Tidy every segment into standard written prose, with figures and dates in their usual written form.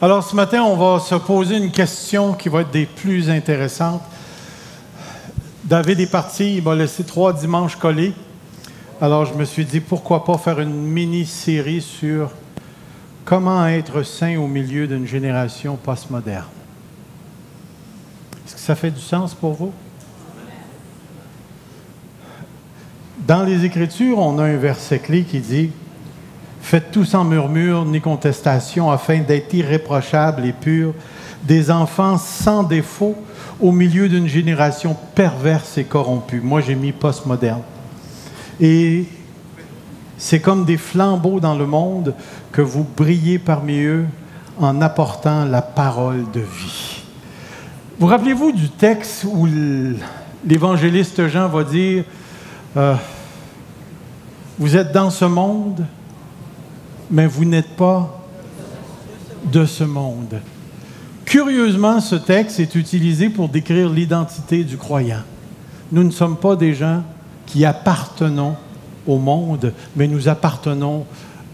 Alors ce matin, on va se poser une question qui va être des plus intéressantes. David est parti, il m'a laissé 3 dimanches collés. Alors je me suis dit, pourquoi pas faire une mini-série sur comment être saint au milieu d'une génération postmoderne. Est-ce que ça fait du sens pour vous? Dans les Écritures, on a un verset clé qui dit « Faites tout sans murmure ni contestation, afin d'être irréprochables et purs, des enfants sans défaut au milieu d'une génération perverse et corrompue. » Moi, j'ai mis « postmoderne ». Et c'est comme des flambeaux dans le monde que vous brillez parmi eux en apportant la parole de vie. Vous rappelez-vous du texte où l'évangéliste Jean va dire vous êtes dans ce monde, mais vous n'êtes pas de ce monde. Curieusement, ce texte est utilisé pour décrire l'identité du croyant. Nous ne sommes pas des gens qui appartenons au monde, mais nous appartenons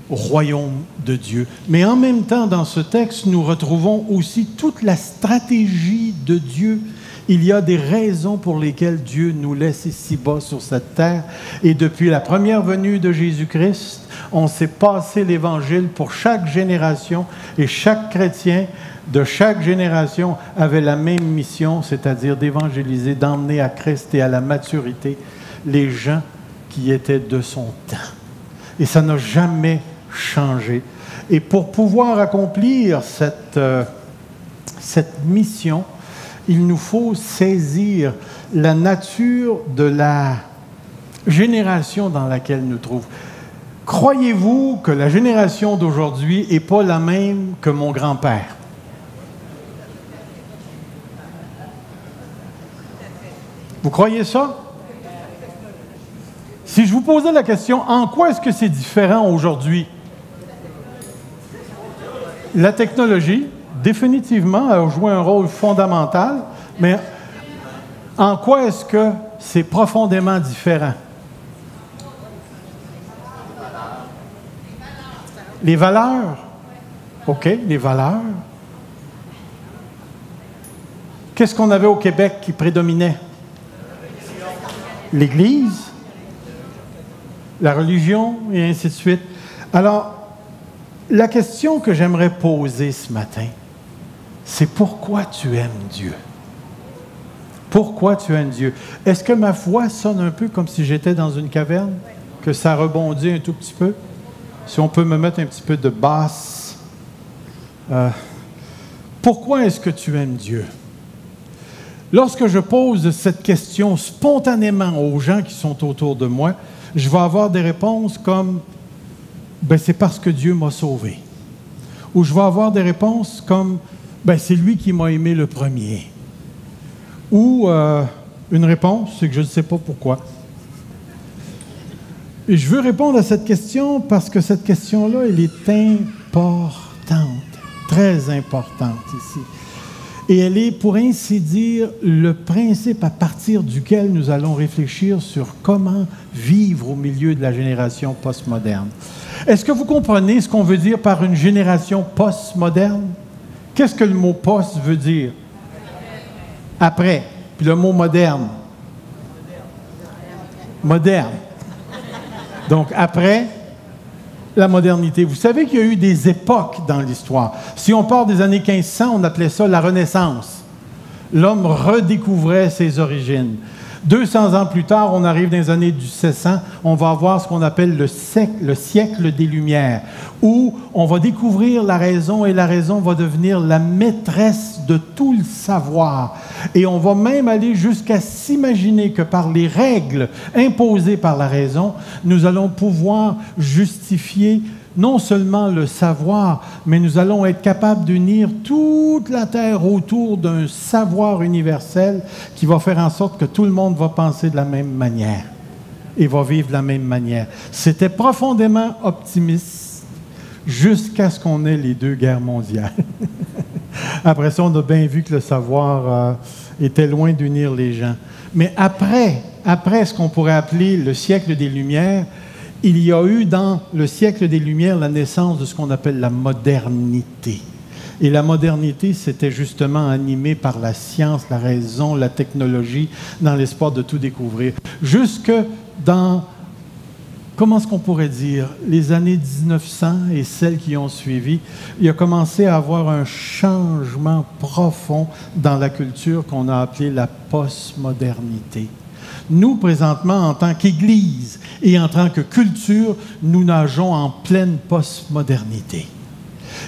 au royaume de Dieu. Mais en même temps, dans ce texte, nous retrouvons aussi toute la stratégie de Dieu. Il y a des raisons pour lesquelles Dieu nous laisse ici-bas sur cette terre. Et depuis la première venue de Jésus-Christ, on s'est passé l'Évangile pour chaque génération et chaque chrétien de chaque génération avait la même mission, c'est-à-dire d'évangéliser, d'emmener à Christ et à la maturité les gens qui étaient de son temps. Et ça n'a jamais changé. Et pour pouvoir accomplir cette mission, il nous faut saisir la nature de la génération dans laquelle nous trouvons. Croyez-vous que la génération d'aujourd'hui n'est pas la même que mon grand-père? Vous croyez ça? Si je vous posais la question, en quoi est-ce que c'est différent aujourd'hui? La technologie, définitivement, a joué un rôle fondamental, mais en quoi est-ce que c'est profondément différent? Les valeurs. OK, les valeurs. Qu'est-ce qu'on avait au Québec qui prédominait? L'Église, la religion, et ainsi de suite. Alors, la question que j'aimerais poser ce matin, c'est pourquoi tu aimes Dieu? Pourquoi tu aimes Dieu? Est-ce que ma voix sonne un peu comme si j'étais dans une caverne? Que ça rebondit un tout petit peu? Si on peut me mettre un petit peu de basse. Pourquoi est-ce que tu aimes Dieu? Lorsque je pose cette question spontanément aux gens qui sont autour de moi, je vais avoir des réponses comme « c'est parce que Dieu m'a sauvé ». Ou je vais avoir des réponses comme « c'est lui qui m'a aimé le premier ». Ou une réponse, c'est que je ne sais pas pourquoi. Et je veux répondre à cette question parce que cette question-là, elle est importante, très importante ici. Et elle est, pour ainsi dire, le principe à partir duquel nous allons réfléchir sur comment vivre au milieu de la génération postmoderne. Est-ce que vous comprenez ce qu'on veut dire par une génération postmoderne? Qu'est-ce que le mot « post » veut dire? Après. Puis le mot « moderne ». Moderne. Donc, après la modernité. Vous savez qu'il y a eu des époques dans l'histoire. Si on part des années 1500, on appelait ça la Renaissance. L'homme redécouvrait ses origines. 200 ans plus tard, on arrive dans les années du 1600, on va avoir ce qu'on appelle le siècle des Lumières, où on va découvrir la raison et la raison va devenir la maîtresse de tout le savoir. Et on va même aller jusqu'à s'imaginer que par les règles imposées par la raison, nous allons pouvoir justifier non seulement le savoir, mais nous allons être capables d'unir toute la Terre autour d'un savoir universel qui va faire en sorte que tout le monde va penser de la même manière et va vivre de la même manière. C'était profondément optimiste jusqu'à ce qu'on ait les 2 guerres mondiales. Après ça, on a bien vu que le savoir était loin d'unir les gens. Mais après ce qu'on pourrait appeler le siècle des Lumières, il y a eu dans le siècle des Lumières la naissance de ce qu'on appelle la modernité. Et la modernité, c'était justement animé par la science, la raison, la technologie, dans l'espoir de tout découvrir. Jusque dans, comment est-ce qu'on pourrait dire, les années 1900 et celles qui ont suivi, il a commencé à avoir un changement profond dans la culture qu'on a appelé la postmodernité. Nous, présentement, en tant qu'Église et en tant que culture, nous nageons en pleine postmodernité.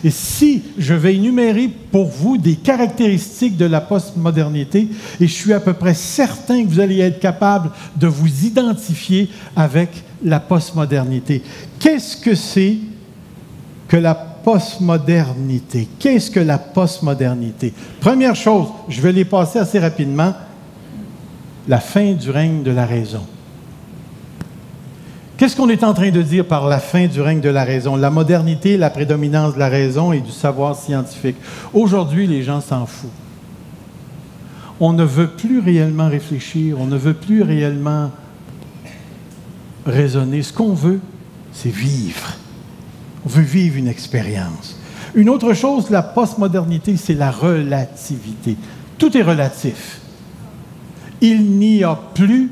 Et si je vais énumérer pour vous des caractéristiques de la postmodernité, et je suis à peu près certain que vous allez être capable de vous identifier avec la postmodernité. Qu'est-ce que c'est que la postmodernité? Qu'est-ce que la postmodernité? Première chose, je vais les passer assez rapidement, la fin du règne de la raison. Qu'est-ce qu'on est en train de dire par la fin du règne de la raison? La modernité, la prédominance de la raison et du savoir scientifique. Aujourd'hui, les gens s'en foutent. On ne veut plus réellement réfléchir, on ne veut plus réellement raisonner. Ce qu'on veut, c'est vivre. On veut vivre une expérience. Une autre chose, la postmodernité, c'est la relativité. Tout est relatif. Il n'y a plus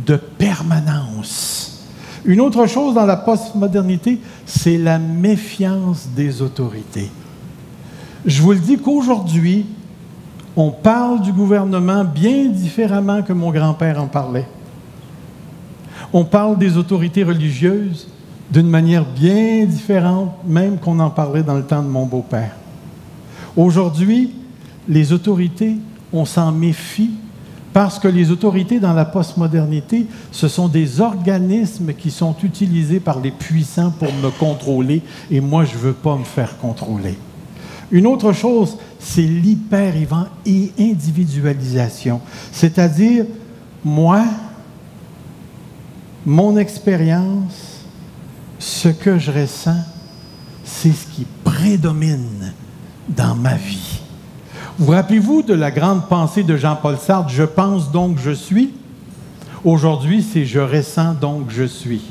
de permanence. Une autre chose dans la postmodernité, c'est la méfiance des autorités. Je vous le dis qu'aujourd'hui, on parle du gouvernement bien différemment que mon grand-père en parlait. On parle des autorités religieuses d'une manière bien différente, même qu'on en parlait dans le temps de mon beau-père. Aujourd'hui, les autorités, on s'en méfie parce que les autorités dans la postmodernité, ce sont des organismes qui sont utilisés par les puissants pour me contrôler et moi, je ne veux pas me faire contrôler. Une autre chose, c'est l'hyper-individualisation, c'est-à-dire, moi, mon expérience, ce que je ressens, c'est ce qui prédomine dans ma vie. Vous rappelez-vous de la grande pensée de Jean-Paul Sartre, « Je pense donc je suis ». Aujourd'hui, c'est « Je ressens donc je suis ».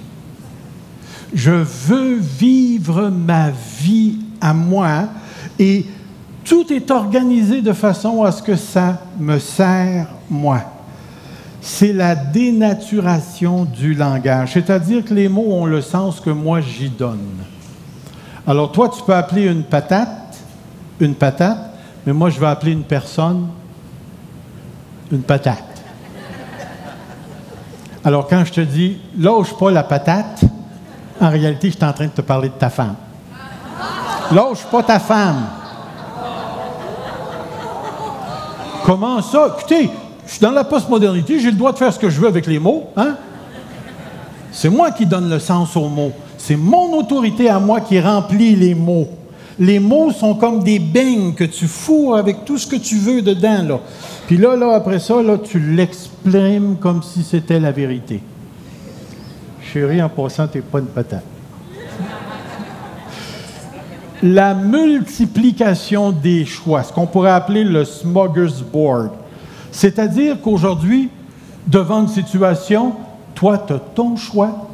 Je veux vivre ma vie à moi et tout est organisé de façon à ce que ça me sert moi. C'est la dénaturation du langage, c'est-à-dire que les mots ont le sens que moi j'y donne. Alors toi, tu peux appeler une patate, mais moi, je vais appeler une personne une patate. Alors, quand je te dis « lâche pas la patate », en réalité, je suis en train de te parler de ta femme. Lâche pas ta femme. Comment ça? Écoutez, je suis dans la postmodernité, j'ai le droit de faire ce que je veux avec les mots, hein? C'est moi qui donne le sens aux mots. C'est mon autorité à moi qui remplit les mots. Les mots sont comme des beignes que tu fourres avec tout ce que tu veux dedans, là. Puis là, après ça, là, tu l'exprimes comme si c'était la vérité. Chérie, en passant, t'es pas une patate. La multiplication des choix, ce qu'on pourrait appeler le smorgasbord. C'est-à-dire qu'aujourd'hui, devant une situation, toi, tu as ton choix,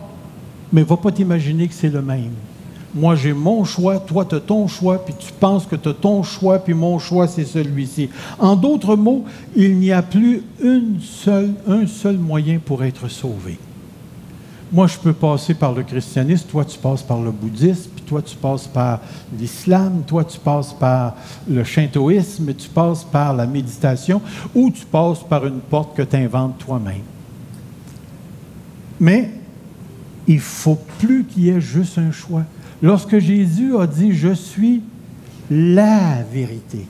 mais va pas t'imaginer que c'est le même. Moi, j'ai mon choix, toi, tu as ton choix, puis tu penses que tu as ton choix, puis mon choix, c'est celui-ci. En d'autres mots, il n'y a plus un seul moyen pour être sauvé. Moi, je peux passer par le christianisme, toi, tu passes par le bouddhisme, puis toi, tu passes par l'islam, toi, tu passes par le shintoïsme, tu passes par la méditation, ou tu passes par une porte que tu inventes toi-même. Mais il ne faut plus qu'il y ait juste un choix. Lorsque Jésus a dit « Je suis la vérité »,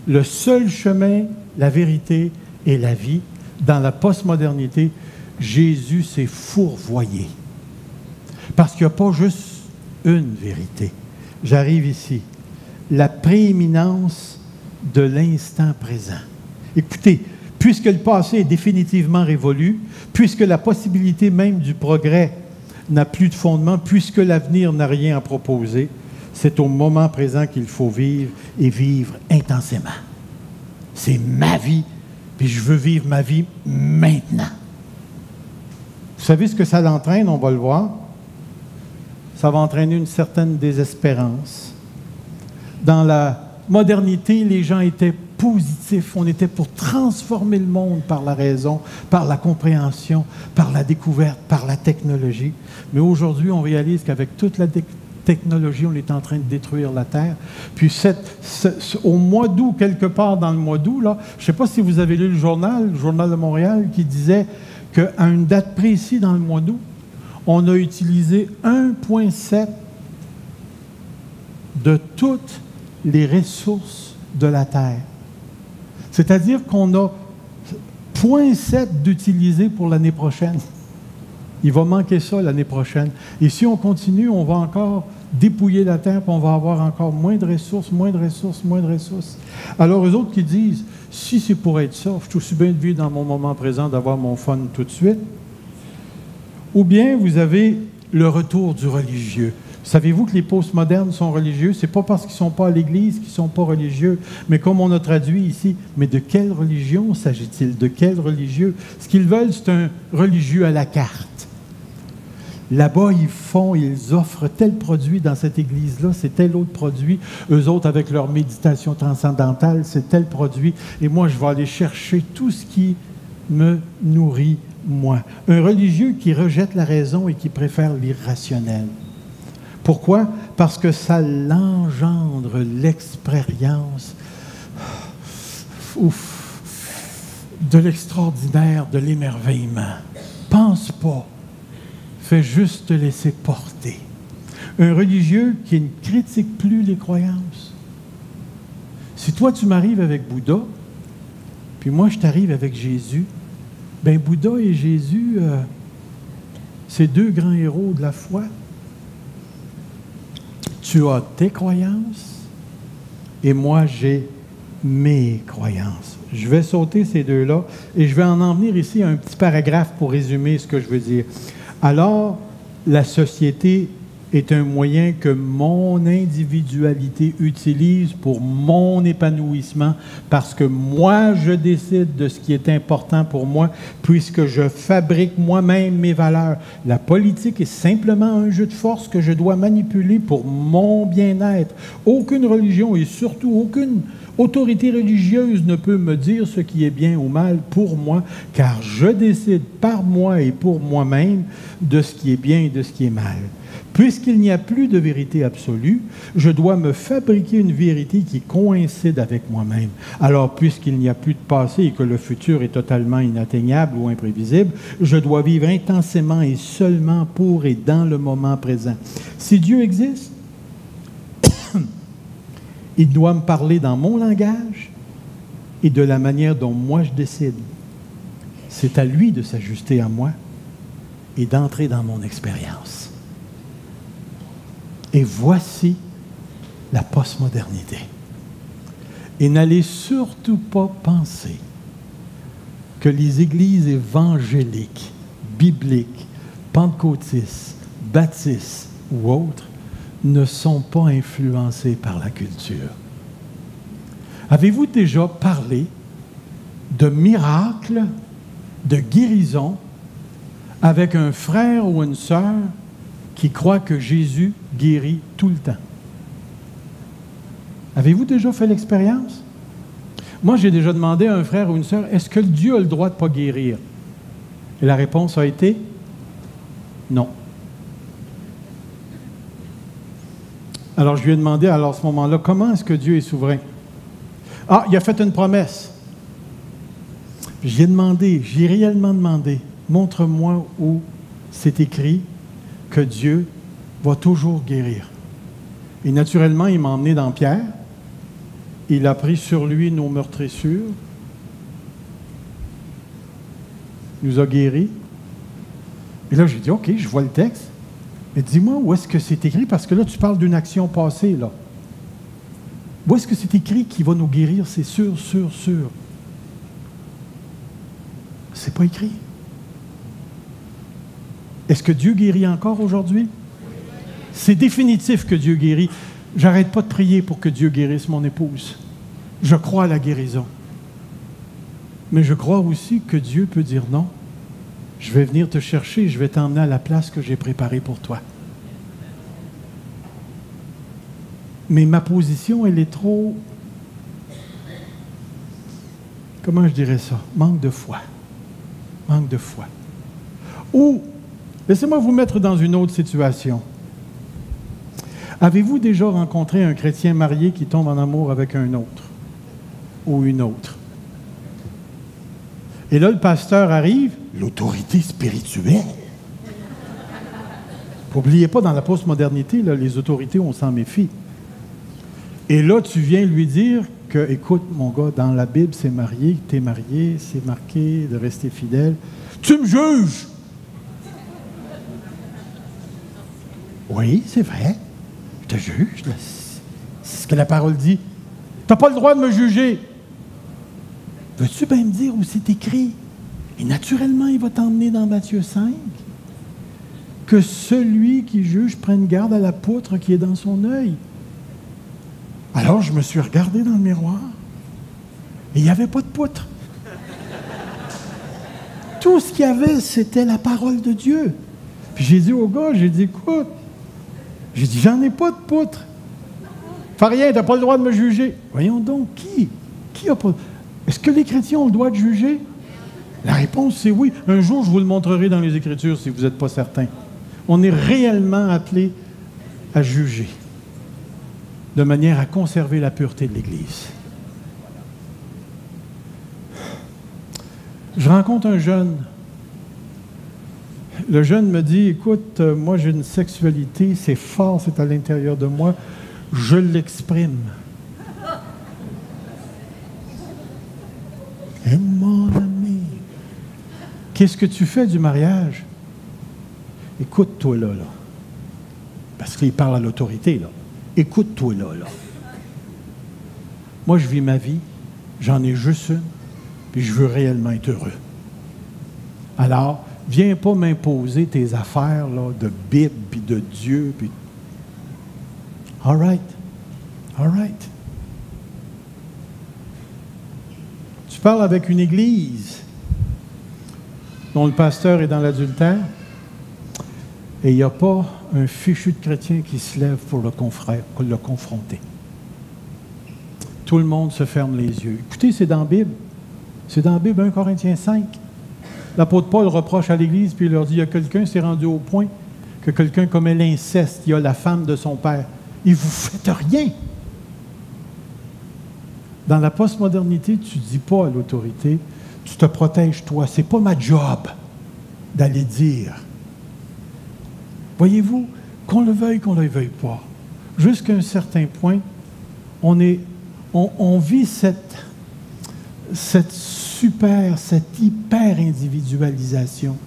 le seul chemin, la vérité et la vie, dans la postmodernité, Jésus s'est fourvoyé. Parce qu'il n'y a pas juste une vérité. J'arrive ici. La prééminence de l'instant présent. Écoutez, puisque le passé est définitivement révolu, puisque la possibilité même du progrès n'a plus de fondement, puisque l'avenir n'a rien à proposer, c'est au moment présent qu'il faut vivre et vivre intensément. C'est ma vie, puis je veux vivre ma vie maintenant. Vous savez ce que ça l'entraîne, on va le voir. Ça va entraîner une certaine désespérance. Dans la modernité, les gens étaient positifs. On était pour transformer le monde par la raison, par la compréhension, par la découverte, par la technologie. Mais aujourd'hui, on réalise qu'avec toute la technologie, on est en train de détruire la Terre. Puis au mois d'août, quelque part dans le mois d'août, là, je ne sais pas si vous avez lu le Journal de Montréal, qui disait qu'à une date précise dans le mois d'août, on a utilisé 1,7 de toutes les ressources de la Terre. C'est-à-dire qu'on a 0,7 d'utilisé pour l'année prochaine. Il va manquer ça l'année prochaine. Et si on continue, on va encore dépouiller la terre, puis on va avoir encore moins de ressources, moins de ressources, moins de ressources. Alors, eux autres qui disent, si c'est pour être ça, je suis aussi bien de vivre dans mon moment présent, d'avoir mon fun tout de suite. Ou bien, vous avez le retour du religieux. Savez-vous que les postmodernes sont religieux? Ce n'est pas parce qu'ils ne sont pas à l'Église qu'ils ne sont pas religieux, mais comme on a traduit ici, mais de quelle religion s'agit-il? De quel religieux? Ce qu'ils veulent, c'est un religieux à la carte. Là-bas, ils offrent tel produit dans cette église-là, c'est tel autre produit. Eux autres, avec leur méditation transcendantale, c'est tel produit. Et moi, je vais aller chercher tout ce qui me nourrit, moi. Un religieux qui rejette la raison et qui préfère l'irrationnel. Pourquoi? Parce que ça l'engendre l'expérience de l'extraordinaire, de l'émerveillement. Pense pas. Fais juste te laisser porter. Un religieux qui ne critique plus les croyances. Si toi, tu m'arrives avec Bouddha, puis moi, je t'arrive avec Jésus, bien, Bouddha et Jésus, c'est deux grands héros de la foi. Tu as tes croyances et moi, j'ai mes croyances. Je vais sauter ces deux-là et je vais en venir ici à un petit paragraphe pour résumer ce que je veux dire. Alors, la société est un moyen que mon individualité utilise pour mon épanouissement parce que moi, je décide de ce qui est important pour moi puisque je fabrique moi-même mes valeurs. La politique est simplement un jeu de force que je dois manipuler pour mon bien-être. Aucune religion et surtout aucune autorité religieuse ne peut me dire ce qui est bien ou mal pour moi, car je décide par moi et pour moi-même de ce qui est bien et de ce qui est mal. Puisqu'il n'y a plus de vérité absolue, je dois me fabriquer une vérité qui coïncide avec moi-même. Alors, puisqu'il n'y a plus de passé et que le futur est totalement inatteignable ou imprévisible, je dois vivre intensément et seulement pour et dans le moment présent. Si Dieu existe, il doit me parler dans mon langage et de la manière dont moi je décide. C'est à lui de s'ajuster à moi et d'entrer dans mon expérience. Et voici la postmodernité. Et n'allez surtout pas penser que les églises évangéliques, bibliques, pentecôtistes, baptistes ou autres ne sont pas influencés par la culture. Avez-vous déjà parlé de miracles, de guérison avec un frère ou une sœur qui croit que Jésus guérit tout le temps? Avez-vous déjà fait l'expérience? Moi, j'ai déjà demandé à un frère ou une sœur, est-ce que Dieu a le droit de ne pas guérir? Et la réponse a été non. Alors, je lui ai demandé, alors à ce moment-là, comment est-ce que Dieu est souverain? Ah, il a fait une promesse. J'ai réellement demandé, montre-moi où c'est écrit que Dieu va toujours guérir. Et naturellement, il m'a emmené dans Pierre. Il a pris sur lui nos meurtrissures. Il nous a guéris. Et là, j'ai dit, OK, je vois le texte. Mais dis-moi où est-ce que c'est écrit, parce que là, tu parles d'une action passée, là. Où est-ce que c'est écrit qu'il va nous guérir? C'est sûr, sûr, sûr. C'est pas écrit. Est-ce que Dieu guérit encore aujourd'hui? C'est définitif que Dieu guérit. J'arrête pas de prier pour que Dieu guérisse mon épouse. Je crois à la guérison. Mais je crois aussi que Dieu peut dire non. Je vais venir te chercher, je vais t'emmener à la place que j'ai préparée pour toi. Mais ma position, elle est trop comment je dirais ça? Manque de foi. Manque de foi. Ou, laissez-moi vous mettre dans une autre situation. Avez-vous déjà rencontré un chrétien marié qui tombe en amour avec un autre ou une autre? Et là, le pasteur arrive, l'autorité spirituelle. N'oubliez pas, dans la postmodernité, là, les autorités, on s'en méfie. Et là, tu viens lui dire que, écoute, mon gars, dans la Bible, c'est marié, t'es marié, c'est marqué de rester fidèle. Tu me juges! Oui, c'est vrai. Je te juge. C'est ce que la parole dit. Tu n'as pas le droit de me juger. Veux-tu bien me dire où c'est écrit? Et naturellement, il va t'emmener dans Matthieu 5. Que celui qui juge prenne garde à la poutre qui est dans son œil. Alors, je me suis regardé dans le miroir et il n'y avait pas de poutre. Tout ce qu'il y avait, c'était la parole de Dieu. Puis j'ai dit au gars, j'ai dit, écoute, j'ai dit, j'en ai pas de poutre. Fais rien, tu n'as pas le droit de me juger. Voyons donc, qui a pas... Est-ce que les chrétiens ont le droit de juger? La réponse, c'est oui. Un jour, je vous le montrerai dans les Écritures si vous n'êtes pas certain. On est réellement appelé à juger, de manière à conserver la pureté de l'Église. Je rencontre un jeune. Le jeune me dit, écoute, moi j'ai une sexualité, c'est fort, c'est à l'intérieur de moi, je l'exprime. Et mon ami, qu'est-ce que tu fais du mariage? Écoute-toi là. Parce qu'il parle à l'autorité, là. Écoute-toi là. Moi, je vis ma vie, j'en ai juste une, puis je veux réellement être heureux. Alors, viens pas m'imposer tes affaires là, de Bible, puis de Dieu, puis... All right. Tu parles avec une église dont le pasteur est dans l'adultère, et il n'y a pas un fichu de chrétien qui se lève pour le confronter. Tout le monde se ferme les yeux. Écoutez, c'est dans la Bible. C'est dans la Bible, 1 Corinthiens 5. L'apôtre Paul reproche à l'Église, puis il leur dit, il y a quelqu'un qui s'est rendu au point que quelqu'un commet l'inceste, il y a la femme de son père. Et vous ne faites rien. Dans la postmodernité, tu ne dis pas à l'autorité, tu te protèges toi. Ce n'est pas ma job d'aller dire. Voyez-vous, qu'on le veuille pas, jusqu'à un certain point, on vit cette hyper-individualisation.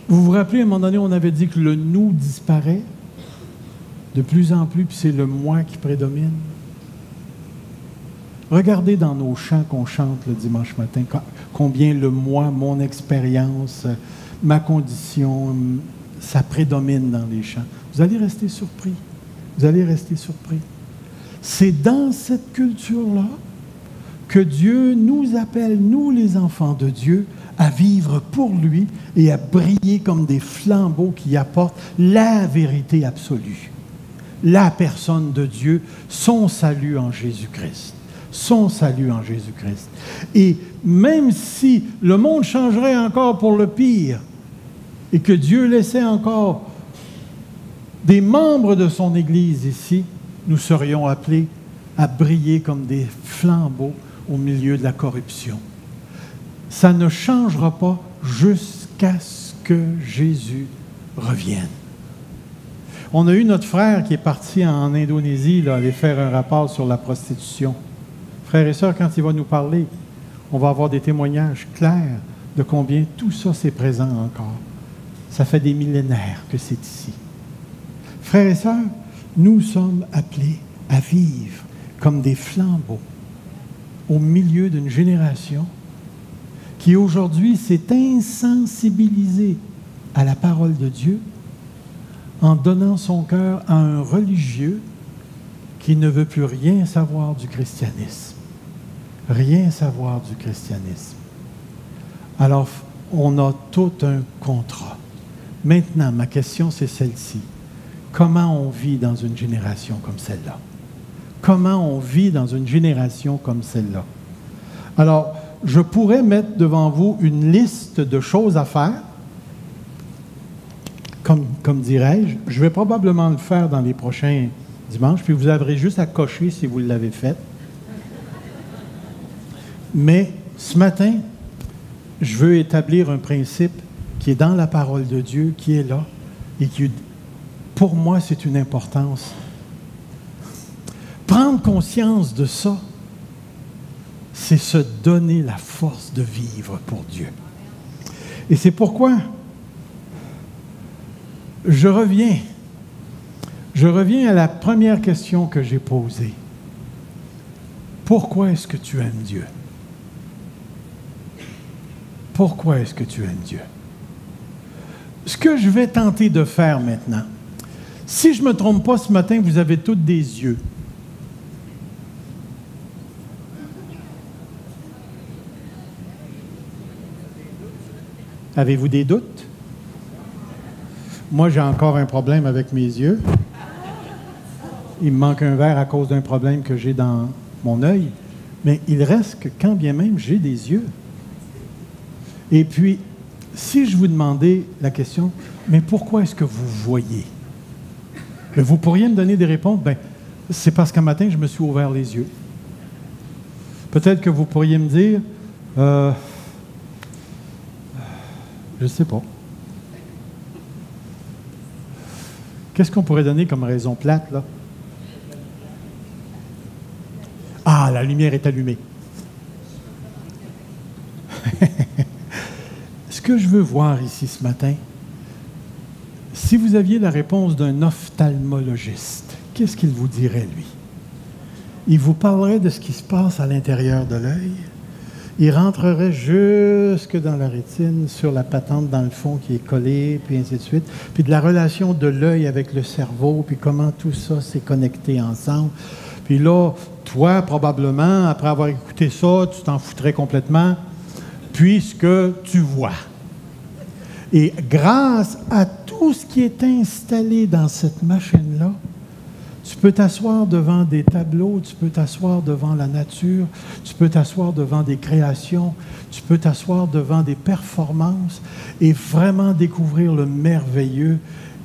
Vous vous rappelez, à un moment donné, on avait dit que le « nous » disparaît de plus en plus, puis c'est le « moi » qui prédomine. Regardez dans nos chants qu'on chante le dimanche matin, combien le « moi », mon expérience, ma condition, ça prédomine dans les chants. Vous allez rester surpris. Vous allez rester surpris. C'est dans cette culture-là que Dieu nous appelle, nous les enfants de Dieu, à vivre pour lui et à briller comme des flambeaux qui apportent la vérité absolue. La personne de Dieu, son salut en Jésus-Christ. Son salut en Jésus-Christ. Et même si le monde changerait encore pour le pire et que Dieu laissait encore des membres de son Église ici, nous serions appelés à briller comme des flambeaux au milieu de la corruption. Ça ne changera pas jusqu'à ce que Jésus revienne. On a eu notre frère qui est parti en Indonésie là, aller faire un rapport sur la prostitution. Frères et sœurs, quand il va nous parler, on va avoir des témoignages clairs de combien tout ça c'est présent encore. Ça fait des millénaires que c'est ici. Frères et sœurs, nous sommes appelés à vivre comme des flambeaux au milieu d'une génération qui aujourd'hui s'est insensibilisée à la parole de Dieu en donnant son cœur à un religieux qui ne veut plus rien savoir du christianisme. Rien savoir du christianisme. Alors, on a tout un contrat. Maintenant, ma question, c'est celle-ci. Comment on vit dans une génération comme celle-là? comment on vit dans une génération comme celle-là. Alors, je pourrais mettre devant vous une liste de choses à faire, comme dirais-je. Je vais probablement le faire dans les prochains dimanches, puis vous aurez juste à cocher si vous l'avez fait. Mais ce matin, je veux établir un principe qui est dans la parole de Dieu, qui est là, et qui, pour moi, c'est une importance. Prendre conscience de ça, c'est se donner la force de vivre pour Dieu. Et c'est pourquoi je reviens à la première question que j'ai posée. Pourquoi est-ce que tu aimes Dieu? Pourquoi est-ce que tu aimes Dieu? Ce que je vais tenter de faire maintenant, si je ne me trompe pas ce matin, vous avez tous des yeux. Avez-vous des doutes? Moi, j'ai encore un problème avec mes yeux. Il me manque un verre à cause d'un problème que j'ai dans mon œil. Mais il reste que quand bien même, j'ai des yeux. Et puis, si je vous demandais la question, mais pourquoi est-ce que vous voyez? Mais vous pourriez me donner des réponses. Bien, c'est parce qu'un matin, je me suis ouvert les yeux. Peut-être que vous pourriez me dire, je ne sais pas. Qu'est-ce qu'on pourrait donner comme raison plate, là? Ah, la lumière est allumée. Ce que je veux voir ici ce matin, si vous aviez la réponse d'un ophtalmologiste, qu'est-ce qu'il vous dirait, lui? Il vous parlerait de ce qui se passe à l'intérieur de l'œil. Il rentrerait jusque dans la rétine, sur la patente dans le fond qui est collée, puis ainsi de suite, puis de la relation de l'œil avec le cerveau, puis comment tout ça s'est connecté ensemble. Puis là, toi, probablement, après avoir écouté ça, tu t'en foutrais complètement, puisque tu vois. Et grâce à tout ce qui est installé dans cette machine-là, tu peux t'asseoir devant des tableaux, tu peux t'asseoir devant la nature, tu peux t'asseoir devant des créations, tu peux t'asseoir devant des performances et vraiment découvrir le merveilleux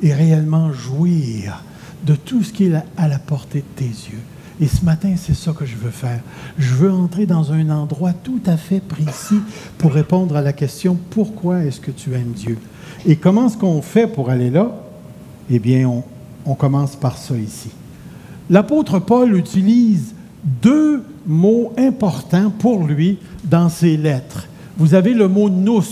et réellement jouir de tout ce qui est à la portée de tes yeux. Et ce matin, c'est ça que je veux faire. Je veux entrer dans un endroit tout à fait précis pour répondre à la question « Pourquoi est-ce que tu aimes Dieu? » Et comment est-ce qu'on fait pour aller là? Eh bien, on commence par ça ici. L'apôtre Paul utilise deux mots importants pour lui dans ses lettres. Vous avez le mot « nous ».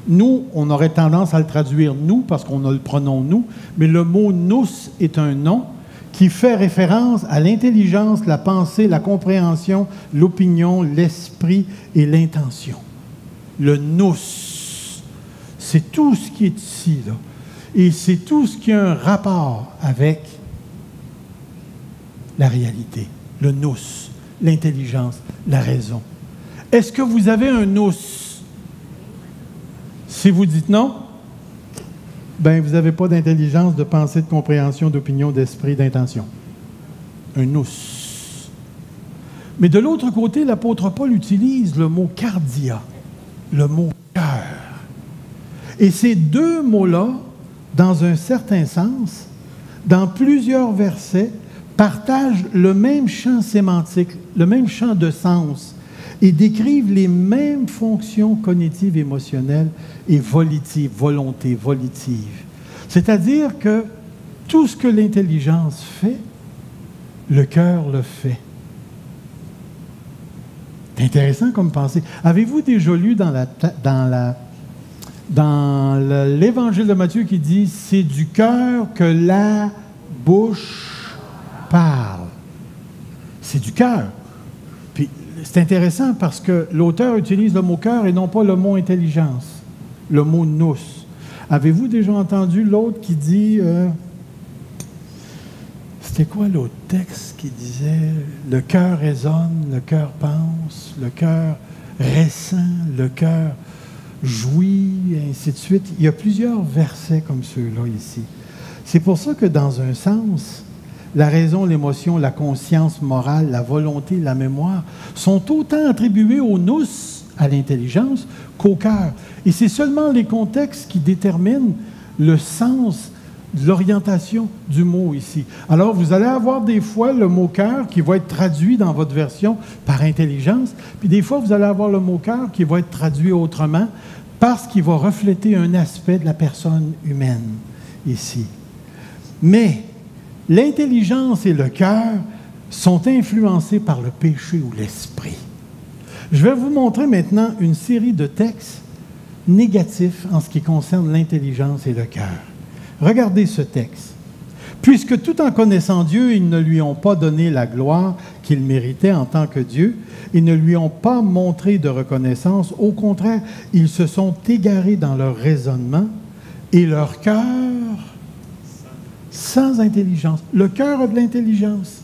Nous, on aurait tendance à le traduire « nous » parce qu'on a le pronom « nous », mais le mot « nous » est un nom qui fait référence à l'intelligence, la pensée, la compréhension, l'opinion, l'esprit et l'intention. Le « nous », c'est tout ce qui est ici, là. Et c'est tout ce qui a un rapport avec la réalité, le nous, l'intelligence, la raison. Est-ce que vous avez un nous? Si vous dites non, ben vous n'avez pas d'intelligence, de pensée, de compréhension, d'opinion, d'esprit, d'intention. Un nous. Mais de l'autre côté, l'apôtre Paul utilise le mot cardia, le mot cœur. Et ces deux mots-là, dans un certain sens, dans plusieurs versets, partagent le même champ sémantique, le même champ de sens, et décrivent les mêmes fonctions cognitives, émotionnelles et volitives, volonté, volitive. C'est-à-dire que tout ce que l'intelligence fait, le cœur le fait. C'est intéressant comme pensée. Avez-vous déjà lu dans l'Évangile de Matthieu qui dit « C'est du cœur que la bouche parle ». C'est du cœur. Puis c'est intéressant parce que l'auteur utilise le mot cœur et non pas le mot intelligence, le mot nous. Avez-vous déjà entendu l'autre qui dit c'était quoi l'autre texte qui disait le cœur raisonne, le cœur pense, le cœur ressent, le cœur jouit, et ainsi de suite. Il y a plusieurs versets comme ceux-là ici. C'est pour ça que dans un sens, La raison, l'émotion, la conscience morale, la volonté, la mémoire sont autant attribués au nous, à l'intelligence, qu'au cœur. Et c'est seulement les contextes qui déterminent le sens, l'orientation du mot ici. Alors, vous allez avoir des fois le mot cœur qui va être traduit dans votre version par intelligence, puis des fois, vous allez avoir le mot cœur qui va être traduit autrement parce qu'il va refléter un aspect de la personne humaine ici. Mais l'intelligence et le cœur sont influencés par le péché ou l'esprit. Je vais vous montrer maintenant une série de textes négatifs en ce qui concerne l'intelligence et le cœur. Regardez ce texte. « Puisque tout en connaissant Dieu, ils ne lui ont pas donné la gloire qu'il méritait en tant que Dieu, ils ne lui ont pas montré de reconnaissance. Au contraire, ils se sont égarés dans leur raisonnement et leur cœur sans intelligence. » Le cœur a de l'intelligence.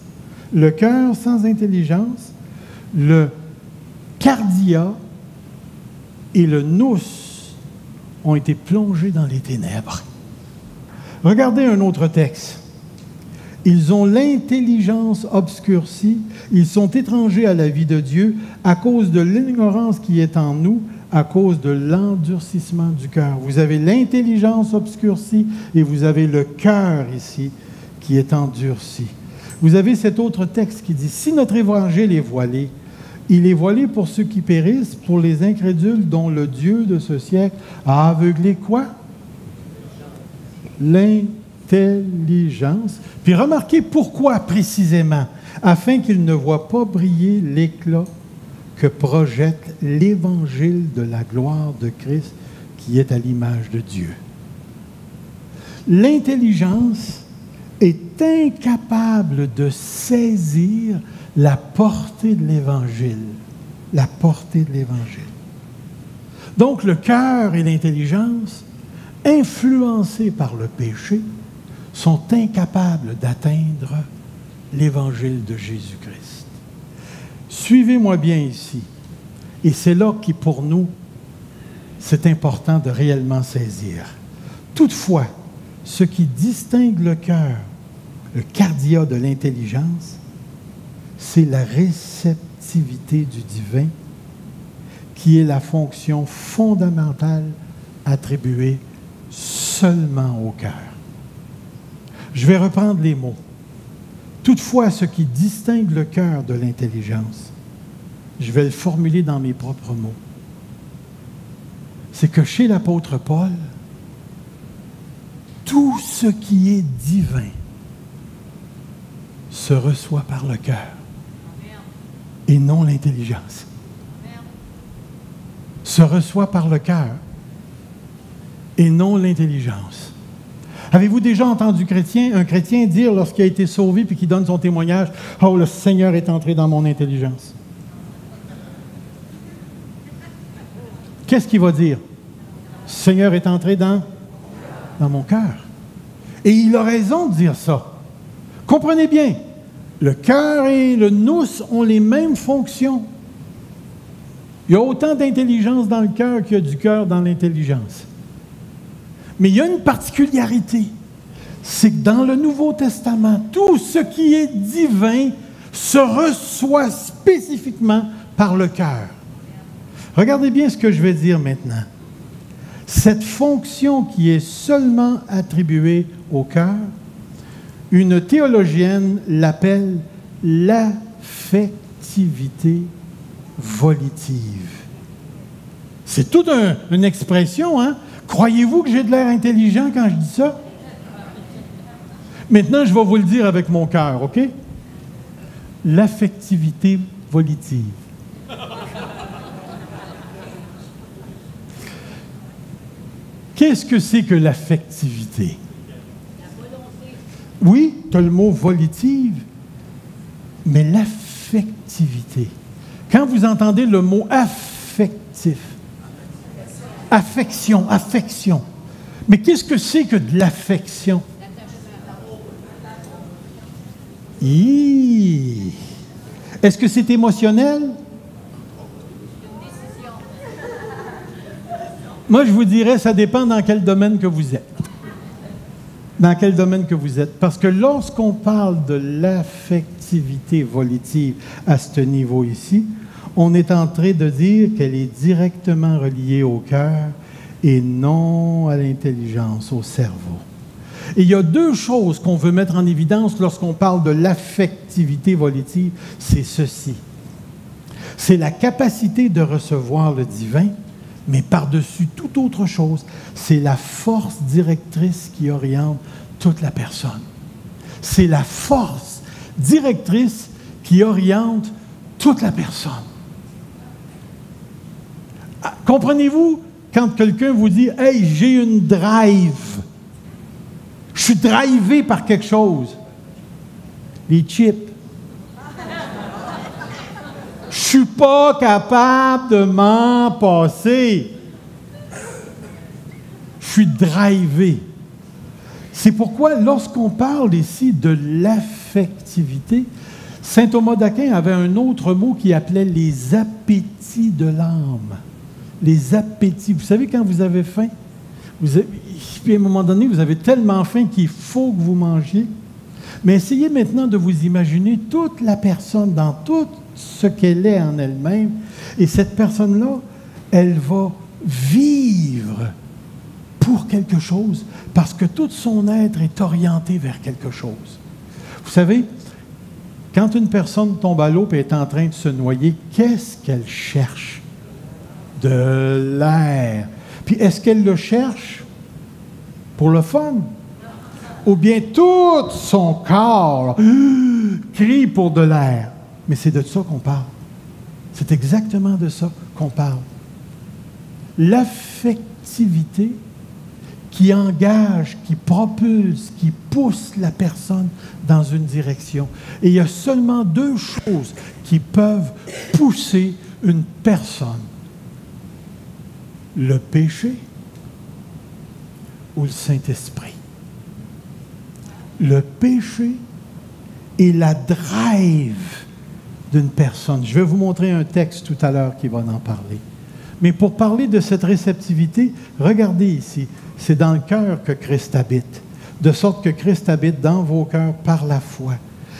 Le cœur sans intelligence, le cardia et le nous ont été plongés dans les ténèbres. Regardez un autre texte. Ils ont l'intelligence obscurcie, ils sont étrangers à la vie de Dieu à cause de l'ignorance qui est en nous, à cause de l'endurcissement du cœur. Vous avez l'intelligence obscurcie et vous avez le cœur ici qui est endurci. Vous avez cet autre texte qui dit « Si notre évangile est voilé, il est voilé pour ceux qui périssent, pour les incrédules dont le Dieu de ce siècle a aveuglé quoi? L'intelligence. » Puis remarquez pourquoi précisément. Afin qu'ils ne voient pas briller l'éclat que projette l'évangile de la gloire de Christ qui est à l'image de Dieu. L'intelligence est incapable de saisir la portée de l'Évangile. La portée de l'Évangile. Donc, le cœur et l'intelligence, influencés par le péché, sont incapables d'atteindre l'Évangile de Jésus-Christ. Suivez-moi bien ici. Et c'est là qui, pour nous, c'est important de réellement saisir. Toutefois, ce qui distingue le cœur, le cardia de l'intelligence, c'est la réceptivité du divin qui est la fonction fondamentale attribuée seulement au cœur. Je vais reprendre les mots. Toutefois, ce qui distingue le cœur de l'intelligence, je vais le formuler dans mes propres mots, c'est que chez l'apôtre Paul, tout ce qui est divin se reçoit par le cœur et non l'intelligence. Se reçoit par le cœur et non l'intelligence. Avez-vous déjà entendu un chrétien dire lorsqu'il a été sauvé puis qu'il donne son témoignage, « Oh, le Seigneur est entré dans mon intelligence. » Qu'est-ce qu'il va dire? « Le Seigneur est entré dans mon cœur. » Et il a raison de dire ça. Comprenez bien, le cœur et le nous ont les mêmes fonctions. Il y a autant d'intelligence dans le cœur qu'il y a du cœur dans l'intelligence. Mais il y a une particularité, c'est que dans le Nouveau Testament, tout ce qui est divin se reçoit spécifiquement par le cœur. Regardez bien ce que je vais dire maintenant. Cette fonction qui est seulement attribuée au cœur, une théologienne l'appelle l'affectivité volitive. C'est toute une expression, hein? Croyez-vous que j'ai de l'air intelligent quand je dis ça? Maintenant, je vais vous le dire avec mon cœur, OK? L'affectivité volitive. Qu'est-ce que c'est que l'affectivité? Oui, tu as le mot volitive, mais l'affectivité. Quand vous entendez le mot affectif, affection. Mais qu'est-ce que c'est que de l'affection? Est-ce que c'est émotionnel? Moi, je vous dirais, ça dépend dans quel domaine que vous êtes. dans quel domaine que vous êtes. Parce que lorsqu'on parle de l'affectivité volitive à ce niveau ici, on est en train de dire qu'elle est directement reliée au cœur et non à l'intelligence, au cerveau. Et il y a deux choses qu'on veut mettre en évidence lorsqu'on parle de l'affectivité volitive, c'est ceci. C'est la capacité de recevoir le divin, mais par-dessus toute autre chose, c'est la force directrice qui oriente toute la personne. C'est la force directrice qui oriente toute la personne. Comprenez-vous quand quelqu'un vous dit « Hey, j'ai une drive. Je suis drivé par quelque chose. » Les chips. Je suis pas capable de m'en passer. Je suis drivé. C'est pourquoi, lorsqu'on parle ici de l'affectivité, saint Thomas d'Aquin avait un autre mot qu'il appelait les appétits de l'âme. Les appétits. Vous savez, quand vous avez faim, puis à un moment donné, vous avez tellement faim qu'il faut que vous mangiez. Mais essayez maintenant de vous imaginer toute la personne dans tout ce qu'elle est en elle-même. Et cette personne-là, elle va vivre pour quelque chose parce que tout son être est orienté vers quelque chose. Vous savez, quand une personne tombe à l'eau et est en train de se noyer, qu'est-ce qu'elle cherche? De l'air. Puis est-ce qu'elle le cherche pour le fun? Ou bien tout son corps crie pour de l'air? Mais c'est de ça qu'on parle. C'est exactement de ça qu'on parle. L'affectivité qui engage, qui propulse, qui pousse la personne dans une direction. Et il y a seulement deux choses qui peuvent pousser une personne. Le péché ou le Saint-Esprit. Le péché et la drive d'une personne. Je vais vous montrer un texte tout à l'heure qui va en parler. Mais pour parler de cette réceptivité, regardez ici, c'est dans le cœur que Christ habite, de sorte que Christ habite dans vos cœurs par la foi.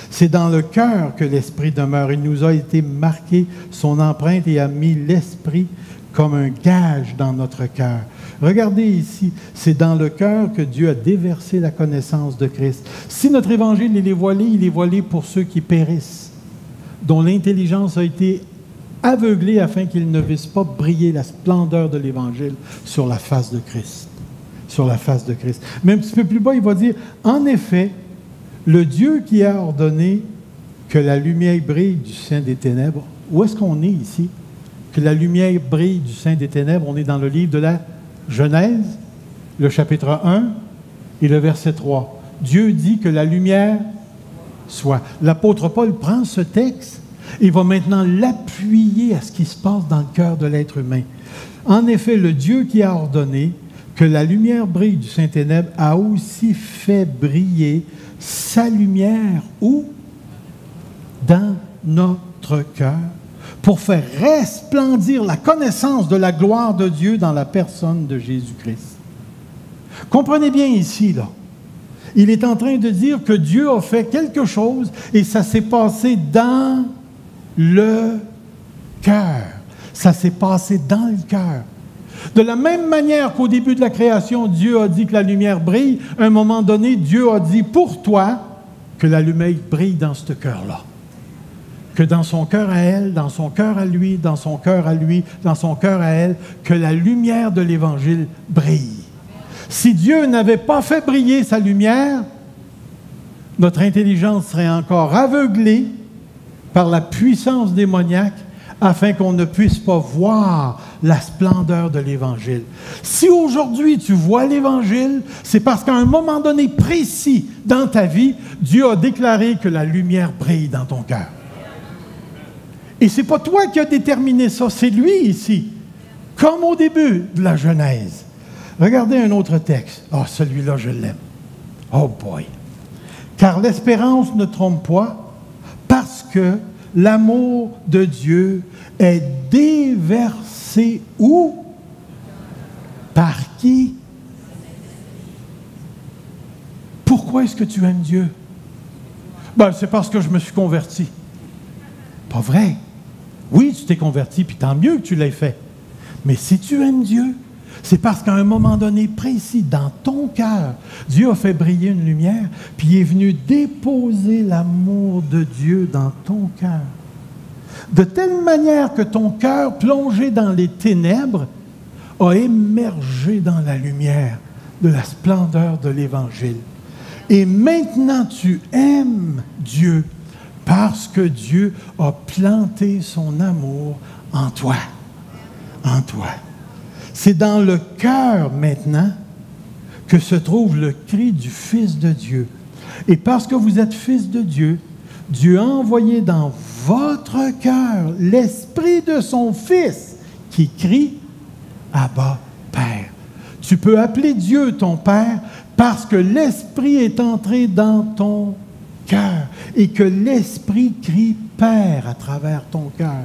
C'est dans le cœur que l'Esprit demeure. Il nous a été marqué son empreinte et a mis l'Esprit comme un gage dans notre cœur. Regardez ici, c'est dans le cœur que Dieu a déversé la connaissance de Christ. Si notre évangile il est voilé pour ceux qui périssent, dont l'intelligence a été aveuglés afin qu'ils ne vissent pas briller la splendeur de l'Évangile sur la face de Christ. Sur la face de Christ. Mais un petit peu plus bas, il va dire, en effet, le Dieu qui a ordonné que la lumière brille du sein des ténèbres, où est-ce qu'on est ici? Que la lumière brille du sein des ténèbres, on est dans le livre de la Genèse, le chapitre 1 et le verset 3. Dieu dit que la lumière soit. L'apôtre Paul prend ce texte et va maintenant l'appuyer à ce qui se passe dans le cœur de l'être humain. En effet, le Dieu qui a ordonné que la lumière brille du sein ténèbres a aussi fait briller sa lumière où? Dans notre cœur, pour faire resplendir la connaissance de la gloire de Dieu dans la personne de Jésus-Christ. Comprenez bien ici, là. Il est en train de dire que Dieu a fait quelque chose et ça s'est passé dans le cœur. Ça s'est passé dans le cœur. De la même manière qu'au début de la création, Dieu a dit que la lumière brille, à un moment donné, Dieu a dit pour toi que la lumière brille dans ce cœur-là. Que dans son cœur à elle, dans son cœur à lui, dans son cœur à lui, dans son cœur à elle, que la lumière de l'Évangile brille. Si Dieu n'avait pas fait briller sa lumière, notre intelligence serait encore aveuglée par la puissance démoniaque afin qu'on ne puisse pas voir la splendeur de l'Évangile. Si aujourd'hui tu vois l'Évangile, c'est parce qu'à un moment donné précis dans ta vie, Dieu a déclaré que la lumière brille dans ton cœur. Et ce n'est pas toi qui as déterminé ça, c'est lui ici, comme au début de la Genèse. Regardez un autre texte. Ah, celui-là, je l'aime. Oh boy! Car l'espérance ne trompe pas, parce que l'amour de Dieu est déversé où? Par qui? pourquoi est-ce que tu aimes Dieu? Ben, c'est parce que je me suis converti. Pas vrai. Oui, tu t'es converti, puis tant mieux que tu l'aies fait. Mais si tu aimes Dieu, c'est parce qu'à un moment donné précis, dans ton cœur, Dieu a fait briller une lumière, puis il est venu déposer l'amour de Dieu dans ton cœur. De telle manière que ton cœur, plongé dans les ténèbres, a émergé dans la lumière de la splendeur de l'Évangile. Et maintenant, tu aimes Dieu parce que Dieu a planté son amour en toi. En toi. C'est dans le cœur maintenant que se trouve le cri du Fils de Dieu. Et parce que vous êtes fils de Dieu, Dieu a envoyé dans votre cœur l'esprit de son Fils qui crie « Abba, Père ». Tu peux appeler Dieu ton Père parce que l'Esprit est entré dans ton cœur et que l'Esprit crie « Père » à travers ton cœur.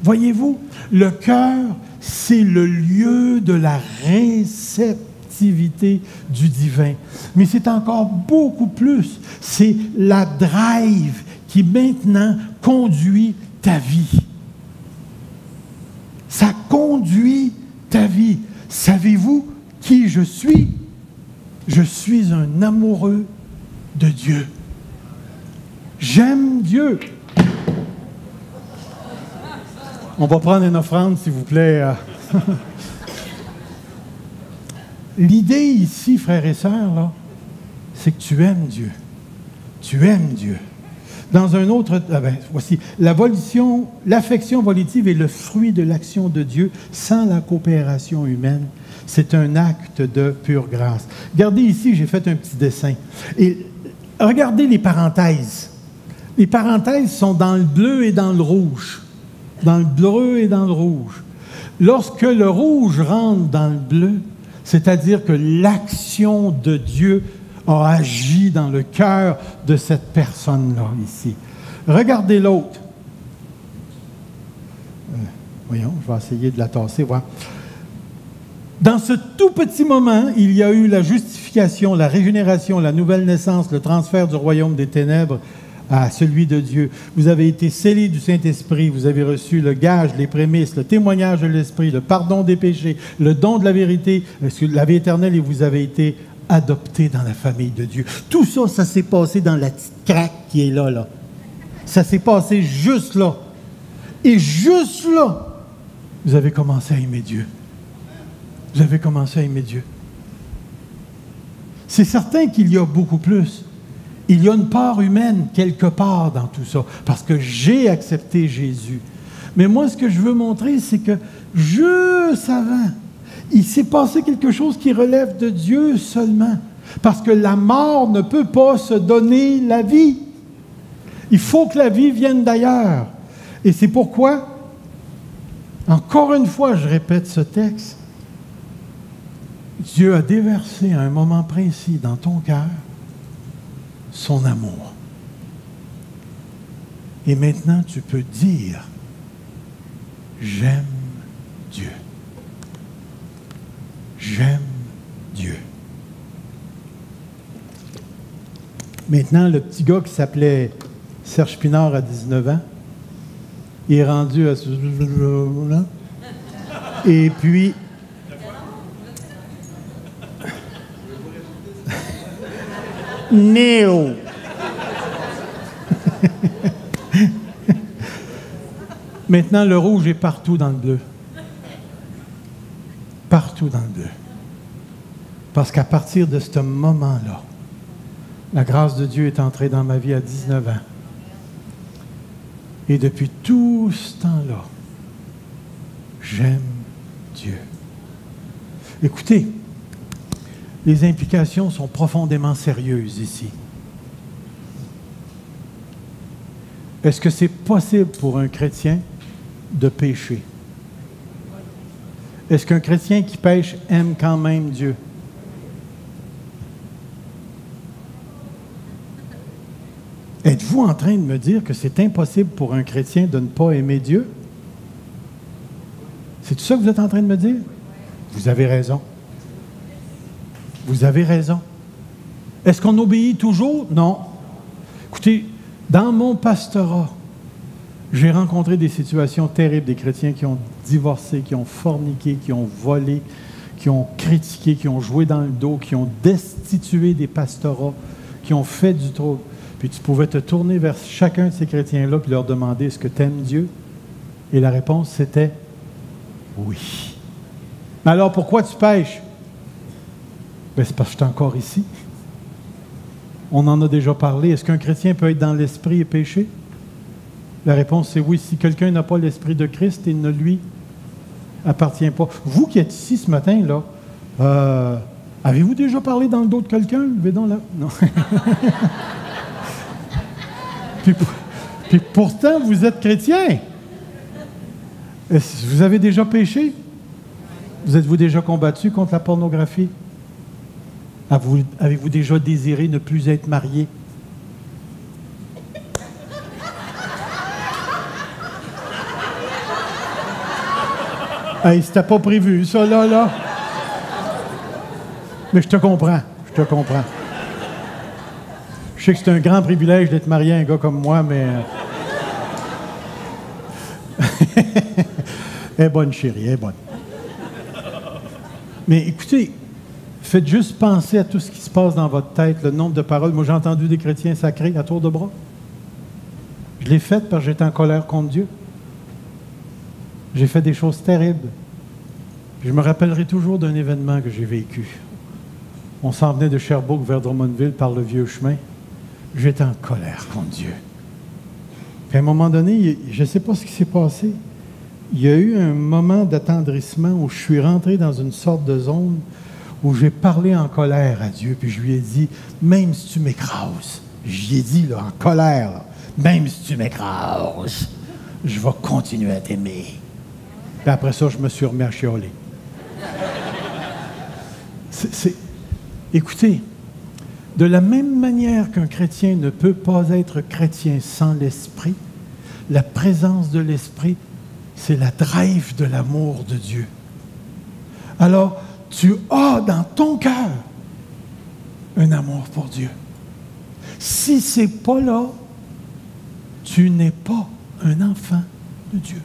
Voyez-vous, le cœur, c'est le lieu de la réceptivité du divin. Mais c'est encore beaucoup plus. C'est la drive qui maintenant conduit ta vie. Ça conduit ta vie. Savez-vous qui je suis? Je suis un amoureux de Dieu. J'aime Dieu. On va prendre une offrande, s'il vous plaît. L'idée ici, frères et sœurs, là, c'est que tu aimes Dieu. Tu aimes Dieu. Dans un autre... voici. L'affection volitive est le fruit de l'action de Dieu sans la coopération humaine. C'est un acte de pure grâce. Regardez ici, j'ai fait un petit dessin. Et regardez les parenthèses. Les parenthèses sont dans le bleu et dans le rouge. Dans le bleu et dans le rouge. Lorsque le rouge rentre dans le bleu, c'est-à-dire que l'action de Dieu a agi dans le cœur de cette personne-là, ici. Regardez l'autre. Voyons, je vais essayer de la tasser, voir. Dans ce tout petit moment, il y a eu la justification, la régénération, la nouvelle naissance, le transfert du royaume des ténèbres à celui de Dieu. Vous avez été scellés du Saint-Esprit, vous avez reçu le gage, les prémices, le témoignage de l'Esprit, le pardon des péchés, le don de la vérité, la vie éternelle, et vous avez été adoptés dans la famille de Dieu. Tout ça, ça s'est passé dans la petite craque qui est là, là. Ça s'est passé juste là. Et juste là, vous avez commencé à aimer Dieu. Vous avez commencé à aimer Dieu. C'est certain qu'il y a beaucoup plus. Il y a une part humaine quelque part dans tout ça, parce que j'ai accepté Jésus. Mais moi, ce que je veux montrer, c'est que juste avant, il s'est passé quelque chose qui relève de Dieu seulement, parce que la mort ne peut pas se donner la vie. Il faut que la vie vienne d'ailleurs. Et c'est pourquoi, encore une fois, je répète ce texte, Dieu a déversé à un moment précis dans ton cœur son amour. Et maintenant, tu peux dire, j'aime Dieu. J'aime Dieu. Maintenant, le petit gars qui s'appelait Serge Pinard à 19 ans, il est rendu à ce... Et puis... Néo. Maintenant, le rouge est partout dans le bleu. Partout dans le bleu. Parce qu'à partir de ce moment-là, la grâce de Dieu est entrée dans ma vie à 19 ans. Et depuis tout ce temps-là, j'aime Dieu. Écoutez, les implications sont profondément sérieuses ici. Est-ce que c'est possible pour un chrétien de pécher? Est-ce qu'un chrétien qui pêche aime quand même Dieu? Êtes-vous en train de me dire que c'est impossible pour un chrétien de ne pas aimer Dieu? C'est tout ça que vous êtes en train de me dire? Vous avez raison. Vous avez raison. Est-ce qu'on obéit toujours? Non. Écoutez, dans mon pastorat, j'ai rencontré des situations terribles, des chrétiens qui ont divorcé, qui ont forniqué, qui ont volé, qui ont critiqué, qui ont joué dans le dos, qui ont destitué des pastorats, qui ont fait du trouble. Puis tu pouvais te tourner vers chacun de ces chrétiens-là et leur demander, est-ce que tu aimes Dieu? Et la réponse, c'était oui. Mais alors, pourquoi tu pêches? Ben, c'est parce que je suis encore ici. On en a déjà parlé. Est-ce qu'un chrétien peut être dans l'esprit et pécher? La réponse, c'est oui. Si quelqu'un n'a pas l'esprit de Christ, il ne lui appartient pas. Vous qui êtes ici ce matin, là, avez-vous déjà parlé dans le dos de quelqu'un? Levez donc là. Non. puis pourtant, vous êtes chrétien. Vous avez déjà péché? Vous êtes-vous déjà combattu contre la pornographie? Avez-vous déjà désiré ne plus être marié? Hey, c'était pas prévu, ça, là. Mais je te comprends. Je sais que c'est un grand privilège d'être marié à un gars comme moi, mais... Elle est bonne, chérie, elle est bonne. Mais écoutez, faites juste penser à tout ce qui se passe dans votre tête, le nombre de paroles. Moi, j'ai entendu des chrétiens sacrés à tour de bras. Je l'ai fait parce que j'étais en colère contre Dieu. J'ai fait des choses terribles. Je me rappellerai toujours d'un événement que j'ai vécu. On s'en venait de Sherbrooke vers Drummondville par le vieux chemin. J'étais en colère contre Dieu. Puis à un moment donné, je ne sais pas ce qui s'est passé. Il y a eu un moment d'attendrissement où je suis rentré dans une sorte de zone où j'ai parlé en colère à Dieu, puis je lui ai dit, même si tu m'écrases, j'y ai dit là, en colère, là, même si tu m'écrases, je vais continuer à t'aimer. Puis après ça, je me suis remis à chialer. Écoutez, de la même manière qu'un chrétien ne peut pas être chrétien sans l'Esprit, la présence de l'Esprit, c'est la drive de l'amour de Dieu. Alors, tu as dans ton cœur un amour pour Dieu. Si ce n'est pas là, tu n'es pas un enfant de Dieu.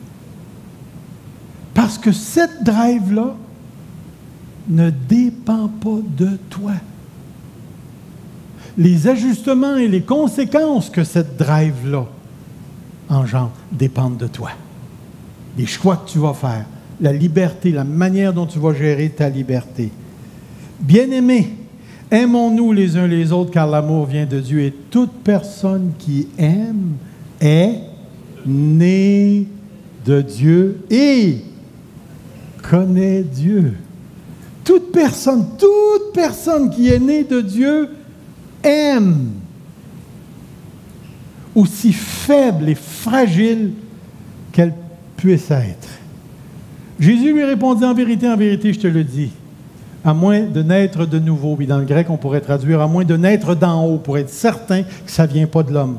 Parce que cette drive-là ne dépend pas de toi. Les ajustements et les conséquences que cette drive-là engendre dépendent de toi. Les choix que tu vas faire, la liberté, la manière dont tu vas gérer ta liberté. Bien-aimés, aimons-nous les uns les autres car l'amour vient de Dieu et toute personne qui aime est née de Dieu et connaît Dieu. Toute personne qui est née de Dieu aime. Aussi faible et fragile qu'elle puisse être. Jésus lui répondit, en vérité, je te le dis, à moins de naître de nouveau, puis dans le grec, on pourrait traduire, à moins de naître d'en haut, pour être certain que ça ne vient pas de l'homme.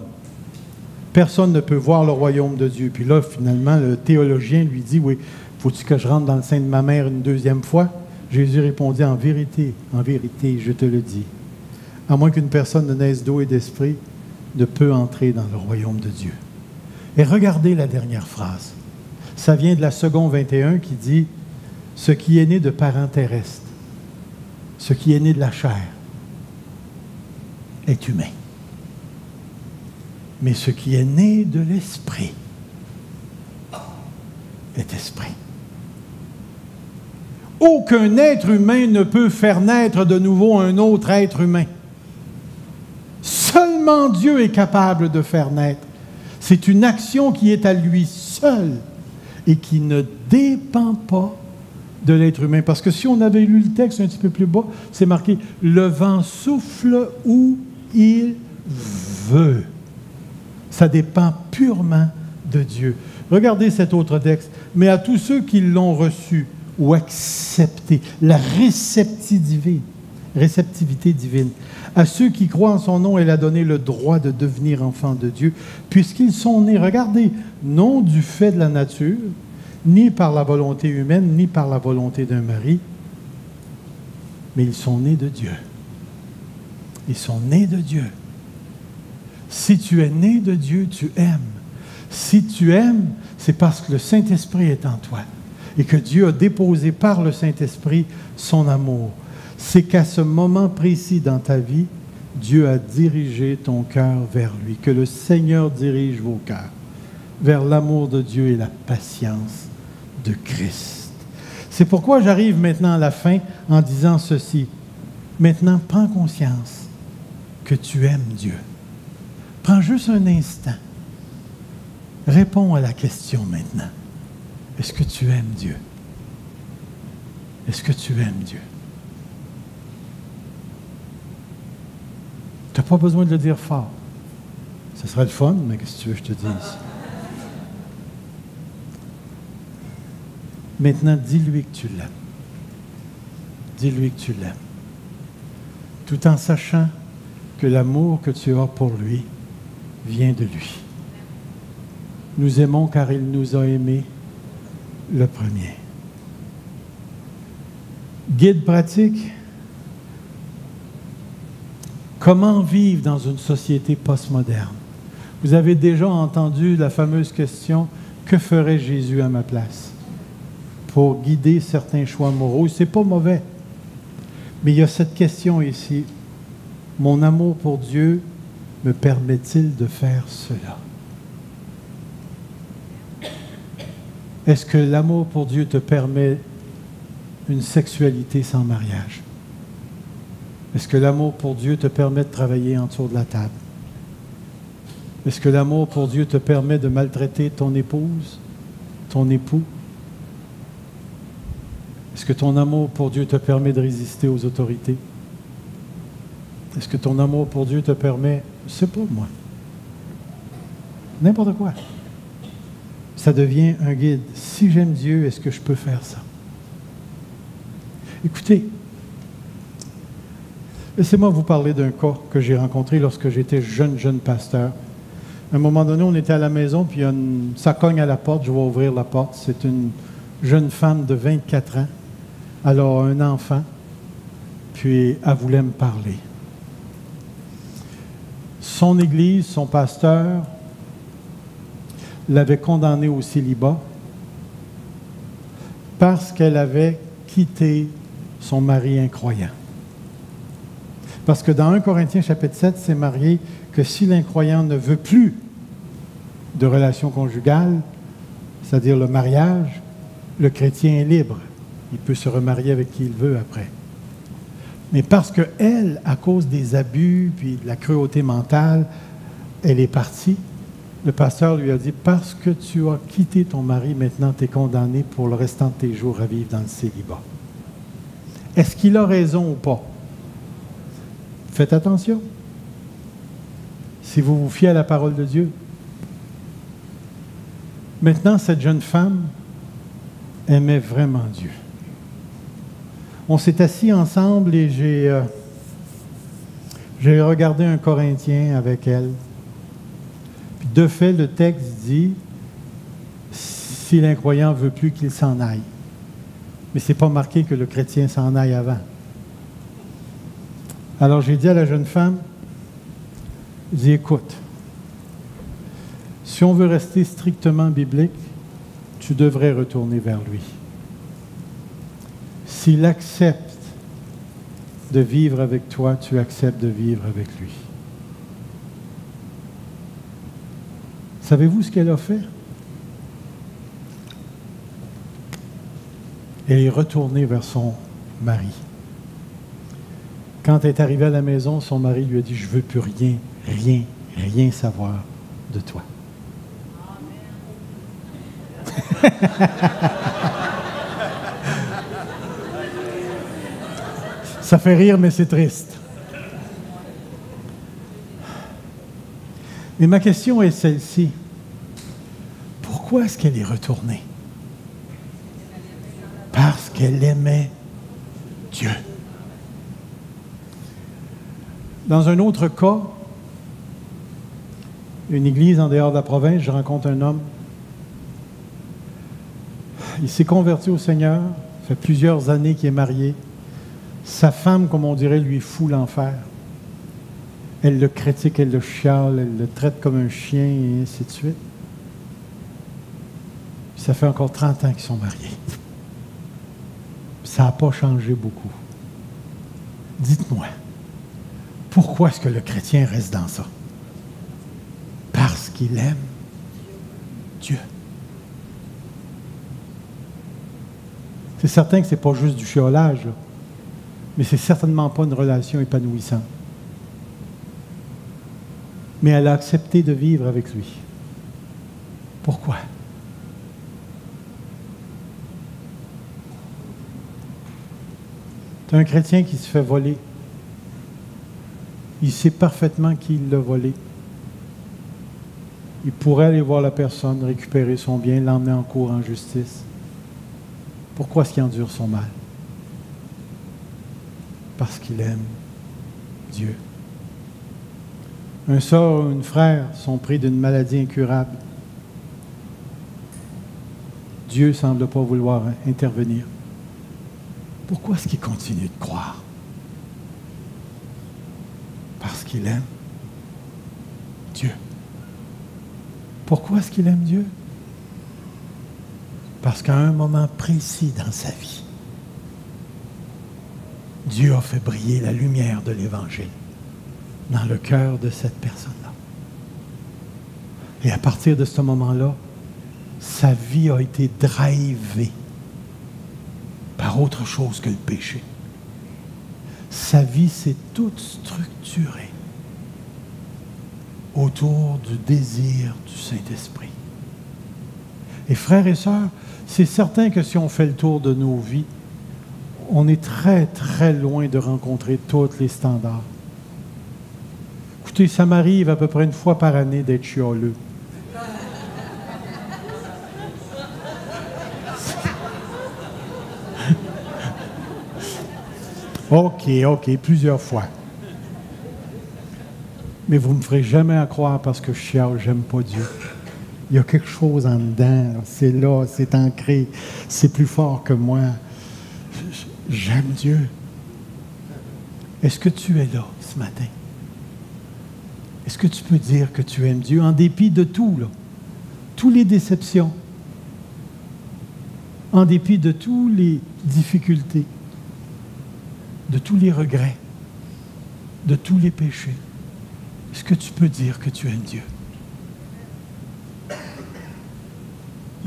Personne ne peut voir le royaume de Dieu. Puis là, finalement, le théologien lui dit, oui, faut-il que je rentre dans le sein de ma mère une deuxième fois? Jésus répondit, en vérité, je te le dis, à moins qu'une personne ne naisse d'eau et d'esprit, ne peut entrer dans le royaume de Dieu. Et regardez la dernière phrase. Ça vient de la seconde 21 qui dit « Ce qui est né de parents terrestres, ce qui est né de la chair, est humain. Mais ce qui est né de l'esprit est esprit. » Aucun être humain ne peut faire naître de nouveau un autre être humain. Seulement Dieu est capable de faire naître. C'est une action qui est à lui seul et qui ne dépend pas de l'être humain. Parce que si on avait lu le texte un petit peu plus bas, c'est marqué « Le vent souffle où il veut ». Ça dépend purement de Dieu. Regardez cet autre texte. « Mais à tous ceux qui l'ont reçu ou accepté, la réceptivité divine, à ceux qui croient en son nom, elle a donné le droit de devenir enfants de Dieu, puisqu'ils sont nés, regardez, non du fait de la nature, ni par la volonté humaine, ni par la volonté d'un mari, mais ils sont nés de Dieu. Ils sont nés de Dieu. Si tu es né de Dieu, tu aimes. Si tu aimes, c'est parce que le Saint-Esprit est en toi et que Dieu a déposé par le Saint-Esprit son amour. C'est qu'à ce moment précis dans ta vie, Dieu a dirigé ton cœur vers lui. Que le Seigneur dirige vos cœurs vers l'amour de Dieu et la patience de Christ. C'est pourquoi j'arrive maintenant à la fin en disant ceci. Maintenant, prends conscience que tu aimes Dieu. Prends juste un instant. Réponds à la question maintenant. Est-ce que tu aimes Dieu? Est-ce que tu aimes Dieu? Tu n'as pas besoin de le dire fort. Ce serait le fun, mais qu'est-ce que tu veux que je te dise? Maintenant, dis-lui que tu l'aimes. Dis-lui que tu l'aimes. Tout en sachant que l'amour que tu as pour lui vient de lui. Nous aimons car il nous a aimés le premier. Guide pratique. Comment vivre dans une société postmoderne? Vous avez déjà entendu la fameuse question « Que ferait Jésus à ma place? » Pour guider certains choix moraux. Ce n'est pas mauvais. Mais il y a cette question ici. Mon amour pour Dieu me permet-il de faire cela? Est-ce que l'amour pour Dieu te permet une sexualité sans mariage? Est-ce que l'amour pour Dieu te permet de travailler en dessous de la table? Est-ce que l'amour pour Dieu te permet de maltraiter ton épouse, ton époux? Est-ce que ton amour pour Dieu te permet de résister aux autorités? Est-ce que ton amour pour Dieu te permet, je ne sais pas moi, n'importe quoi? Ça devient un guide. Si j'aime Dieu, est-ce que je peux faire ça? Écoutez, laissez-moi vous parler d'un cas que j'ai rencontré lorsque j'étais jeune pasteur. À un moment donné, on était à la maison, puis ça cogne à la porte, je vais ouvrir la porte. C'est une jeune femme de 24 ans. Elle a un enfant, puis elle voulait me parler. Son église, son pasteur, l'avait condamnée au célibat parce qu'elle avait quitté son mari incroyant. Parce que dans 1 Corinthiens chapitre 7, c'est marqué que si l'incroyant ne veut plus de relation conjugale, c'est-à-dire le mariage, le chrétien est libre. Il peut se remarier avec qui il veut après. Mais parce qu'elle, à cause des abus puis de la cruauté mentale, elle est partie, le pasteur lui a dit, parce que tu as quitté ton mari, maintenant tu es condamné pour le restant de tes jours à vivre dans le célibat. Est-ce qu'il a raison ou pas? Faites attention. Si vous vous fiez à la parole de Dieu. Maintenant, cette jeune femme aimait vraiment Dieu. On s'est assis ensemble et j'ai regardé un Corinthien avec elle. Puis de fait, le texte dit, si l'incroyant ne veut plus qu'il s'en aille. Mais ce n'est pas marqué que le chrétien s'en aille avant. Alors j'ai dit à la jeune femme, j'ai dit, écoute, si on veut rester strictement biblique, tu devrais retourner vers lui. S'il accepte de vivre avec toi, tu acceptes de vivre avec lui. Savez-vous ce qu'elle a fait? Elle est retournée vers son mari. Quand elle est arrivée à la maison, son mari lui a dit, je ne veux plus rien savoir de toi. Ça fait rire, mais c'est triste. Mais ma question est celle-ci. Pourquoi est-ce qu'elle est retournée? Parce qu'elle aimait Dieu. Dans un autre cas, une église en dehors de la province, je rencontre un homme. Il s'est converti au Seigneur. Ça fait plusieurs années qu'il est marié. Sa femme, comme on dirait, lui fout l'enfer. Elle le critique, elle le chiale, elle le traite comme un chien, et ainsi de suite. Ça fait encore 30 ans qu'ils sont mariés. Ça n'a pas changé beaucoup. Dites-moi, pourquoi est-ce que le chrétien reste dans ça? Parce qu'il aime Dieu. C'est certain que ce n'est pas juste du chiolage, là, mais c'est certainement pas une relation épanouissante. Mais elle a accepté de vivre avec lui. Pourquoi? C'est un chrétien qui se fait voler. Il sait parfaitement qui l'a volé. Il pourrait aller voir la personne, récupérer son bien, l'emmener en cour en justice. Pourquoi est-ce qu'il endure son mal? Parce qu'il aime Dieu. Un sœur ou une frère sont pris d'une maladie incurable. Dieu ne semble pas vouloir intervenir. Pourquoi est-ce qu'il continue de croire? Parce qu'il aime Dieu. Pourquoi est-ce qu'il aime Dieu? Parce qu'à un moment précis dans sa vie, Dieu a fait briller la lumière de l'Évangile dans le cœur de cette personne-là. Et à partir de ce moment-là, sa vie a été drivée par autre chose que le péché. Sa vie s'est toute structurée autour du désir du Saint-Esprit. Et frères et sœurs, c'est certain que si on fait le tour de nos vies, on est très, très loin de rencontrer tous les standards. Écoutez, ça m'arrive à peu près une fois par année d'être chialeux. OK, plusieurs fois. Mais vous ne me ferez jamais à croire parce que je chiale, j'aime pas Dieu. Il y a quelque chose en dedans, c'est là, c'est ancré, c'est plus fort que moi. J'aime Dieu. Est-ce que tu es là ce matin? Est-ce que tu peux dire que tu aimes Dieu en dépit de tout, là? Toutes les déceptions, en dépit de toutes les difficultés, de tous les regrets, de tous les péchés? Est-ce que tu peux dire que tu aimes Dieu?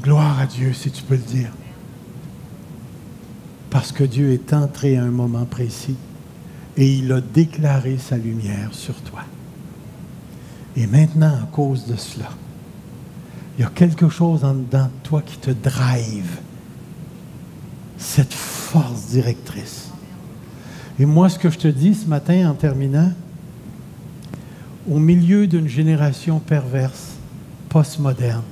Gloire à Dieu si tu peux le dire. Parce que Dieu est entré à un moment précis et il a déclaré sa lumière sur toi. Et maintenant, à cause de cela, il y a quelque chose en dedans de toi qui te drive, cette force directrice. Et moi, ce que je te dis ce matin en terminant, au milieu d'une génération perverse, postmoderne,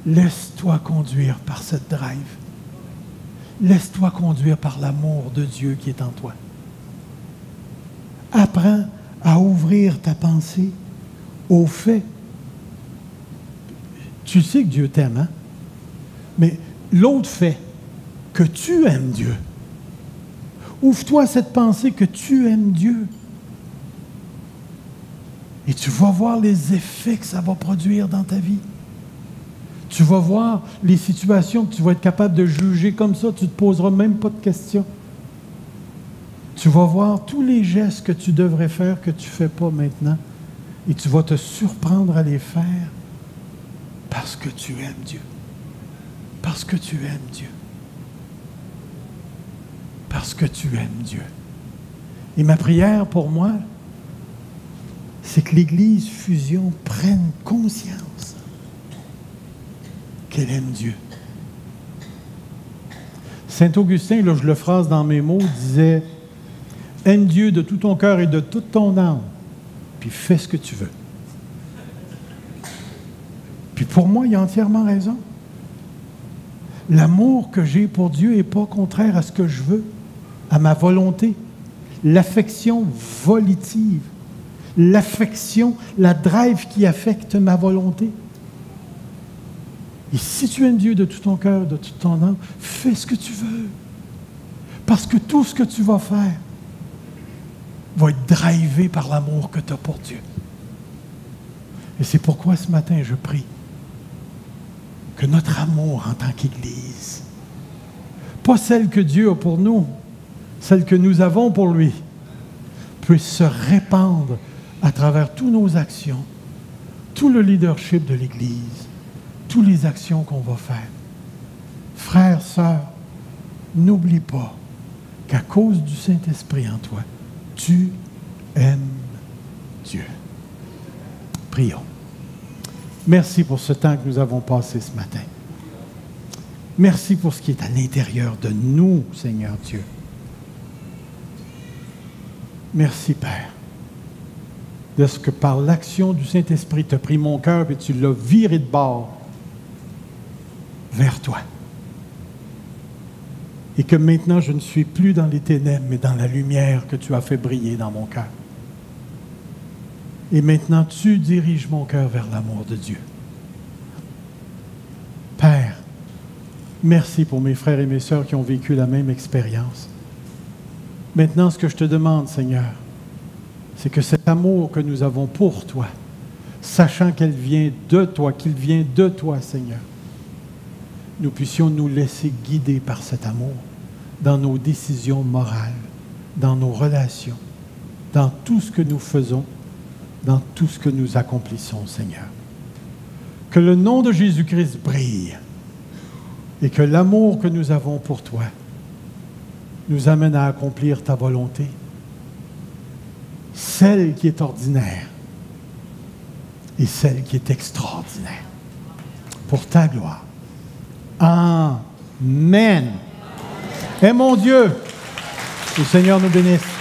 laisse-toi conduire par cette drive. Laisse-toi conduire par l'amour de Dieu qui est en toi. Apprends à ouvrir ta pensée aux faits. Tu sais que Dieu t'aime, hein? Mais l'autre fait que tu aimes Dieu. Ouvre-toi à cette pensée que tu aimes Dieu. Et tu vas voir les effets que ça va produire dans ta vie. Tu vas voir les situations que tu vas être capable de juger comme ça, tu ne te poseras même pas de questions. Tu vas voir tous les gestes que tu devrais faire que tu ne fais pas maintenant. Et tu vas te surprendre à les faire parce que tu aimes Dieu. Parce que tu aimes Dieu. Parce que tu aimes Dieu. Et ma prière pour moi, c'est que l'Église Fusion prenne conscience qu'elle aime Dieu. Saint Augustin, là, je le phrase dans mes mots, disait « Aime Dieu de tout ton cœur et de toute ton âme, puis fais ce que tu veux. » Puis pour moi, il a entièrement raison. L'amour que j'ai pour Dieu n'est pas contraire à ce que je veux, à ma volonté. L'affection volitive, l'affection, la drive qui affecte ma volonté. Et si tu aimes Dieu de tout ton cœur, de toute ton âme, fais ce que tu veux. Parce que tout ce que tu vas faire va être drivé par l'amour que tu as pour Dieu. Et c'est pourquoi ce matin, je prie que notre amour en tant qu'Église, pas celle que Dieu a pour nous, celle que nous avons pour lui, puisse se répandre à travers toutes nos actions, tout le leadership de l'Église, toutes les actions qu'on va faire. Frères, sœurs, n'oublie pas qu'à cause du Saint-Esprit en toi, tu aimes Dieu. Prions. Merci pour ce temps que nous avons passé ce matin. Merci pour ce qui est à l'intérieur de nous, Seigneur Dieu. Merci, Père, de ce que par l'action du Saint-Esprit, tu as pris mon cœur et tu l'as viré de bord vers toi. Et que maintenant, je ne suis plus dans les ténèbres, mais dans la lumière que tu as fait briller dans mon cœur. Et maintenant, tu diriges mon cœur vers l'amour de Dieu. Père, merci pour mes frères et mes sœurs qui ont vécu la même expérience. Maintenant, ce que je te demande, Seigneur, c'est que cet amour que nous avons pour toi, sachant qu'il vient de toi, Seigneur, nous puissions nous laisser guider par cet amour dans nos décisions morales, dans nos relations, dans tout ce que nous faisons, dans tout ce que nous accomplissons, Seigneur. Que le nom de Jésus-Christ brille et que l'amour que nous avons pour toi nous amène à accomplir ta volonté, celle qui est ordinaire et celle qui est extraordinaire, pour ta gloire. Amen. Et mon Dieu, le Seigneur nous bénisse.